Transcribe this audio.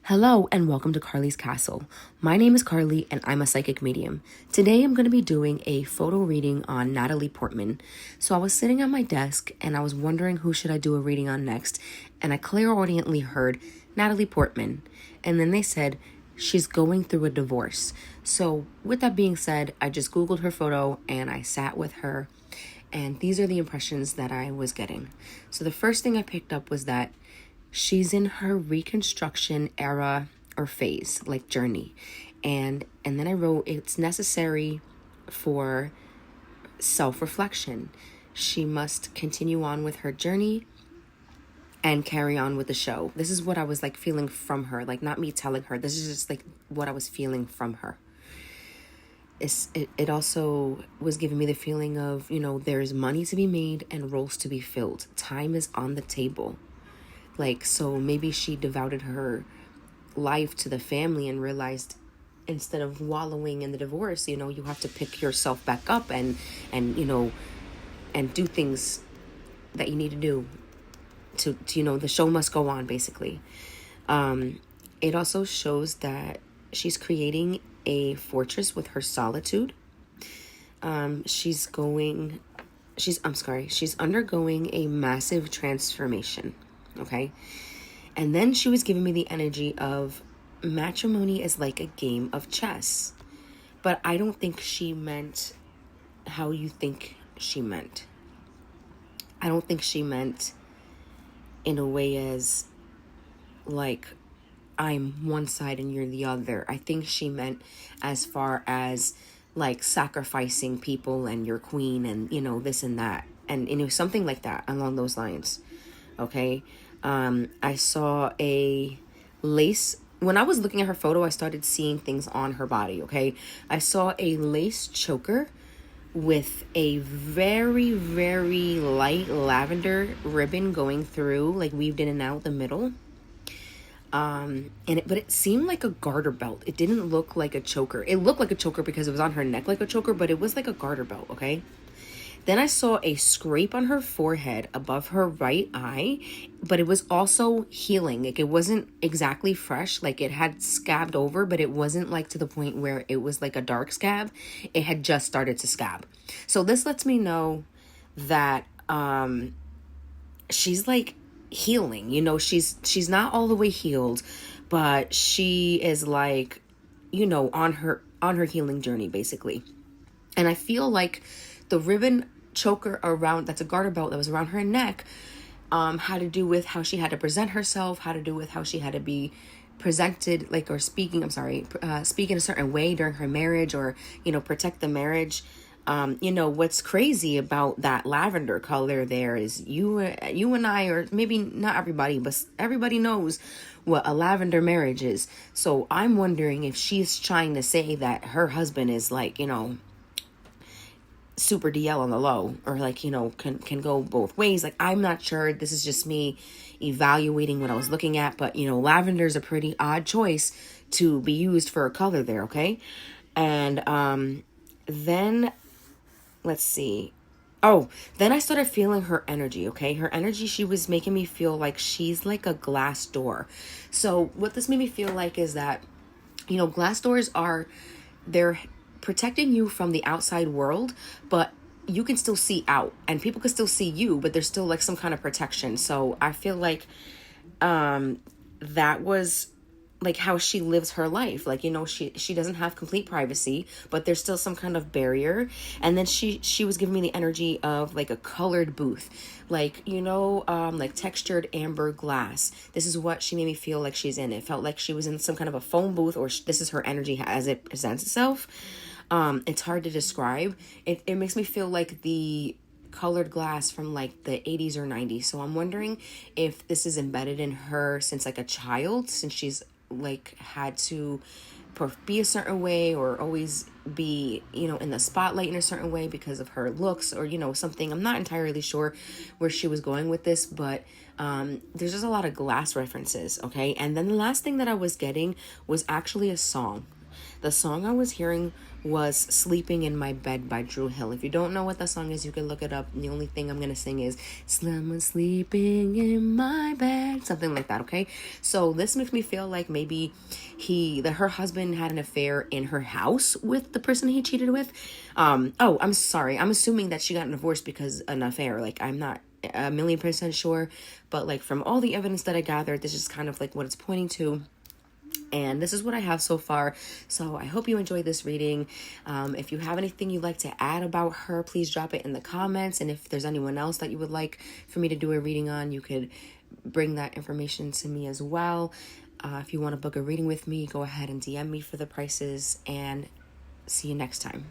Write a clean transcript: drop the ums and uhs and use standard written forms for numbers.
Hello and welcome to Carly's Castle. My name is Carly and I'm a psychic medium. Today I'm going to be doing a photo reading on Natalie Portman. So I was sitting at my desk and I was wondering who should I do a reading on next, and I clairaudiently heard Natalie Portman. And then they said she's going through a divorce. So with that being said, I just Googled her photo and I sat with her, and these are the impressions that I was getting. So the first thing I picked up was that she's in her reconstruction era or phase, like journey. And then I wrote, it's necessary for self-reflection. She must continue on with her journey and carry on with the show. This is what I was like feeling from her, like not me telling her. This is just like what I was feeling from her. It also was giving me the feeling of, there's money to be made and roles to be filled. Time is on the table. So maybe she devoted her life to the family and realized instead of wallowing in the divorce, you have to pick yourself back up and do things that you need to do to the show must go on, basically. It also shows that she's creating a fortress with her solitude. She's undergoing a massive transformation. Okay. And then she was giving me the energy of matrimony is like a game of chess. But I don't think she meant how you think she meant. I don't think she meant in a way as like I'm one side and you're the other. I think she meant as far as like sacrificing people and your queen and, this and that. And something like that along those lines. Okay. I saw a lace. When I was looking at her photo, I started seeing things on her body, okay? I saw a lace choker with a very, very light lavender ribbon going through, like weaved in and out the middle. But it seemed like a garter belt. It didn't look like a choker. It looked like a choker because it was on her neck like a choker, but it was like a garter belt, okay? Then I saw a scrape on her forehead above her right eye, but it was also healing. Like it wasn't exactly fresh, like it had scabbed over, but it wasn't like to the point where it was like a dark scab. It had just started to scab. So this lets me know that she's like healing. She's not all the way healed, but she is like, on her healing journey basically. And I feel like the ribbon choker that's a garter belt that was around her neck had to do with how she had to present herself, had to do with how she had to be presented, speaking a certain way during her marriage, or protect the marriage. What's crazy about that lavender color there is you and I, or maybe not everybody, but everybody knows what a lavender marriage is. So I'm wondering if she's trying to say that her husband is like, super DL on the low, or can go both ways. Like, I'm not sure. This is just me evaluating what I was looking at, but lavender is a pretty odd choice to be used for a color there. Okay. And then let's see. Then I started feeling her energy. Okay. Her energy, she was making me feel like she's like a glass door. So what this made me feel like is that, glass doors they're protecting you from the outside world, but you can still see out and people can still see you, but there's still like some kind of protection. So I feel like that was like how she lives her life. Like, she doesn't have complete privacy, but there's still some kind of barrier. And then she was giving me the energy of like a colored booth, like textured amber glass. This is what she made me feel like she's in. It felt like she was in some kind of a phone booth, or this is her energy as it presents itself. It's hard to describe. It makes me feel like the colored glass from like the 80s or 90s. So I'm wondering if this is embedded in her since like a child, since she's like had to be a certain way or always be, in the spotlight in a certain way because of her looks or, something. I'm not entirely sure where she was going with this, but there's just a lot of glass references. Okay. And then the last thing that I was getting was actually a song. The song I was hearing was Sleeping in My Bed by Drew Hill. If you don't know what that song is, you can look it up. The only thing I'm going to sing is Someone sleeping in my bed, something like that, okay? So this makes me feel like maybe her husband had an affair in her house with the person he cheated with. Oh, I'm sorry. I'm assuming that she got divorced because an affair. Like, I'm not 1,000,000% sure, but like from all the evidence that I gathered, this is kind of like what it's pointing to. And this is what I have so far. So I hope you enjoyed this reading. If you have anything you'd like to add about her, please drop it in the comments. And if there's anyone else that you would like for me to do a reading on, you could bring that information to me as well. If you want to book a reading with me, go ahead and DM me for the prices. And see you next time.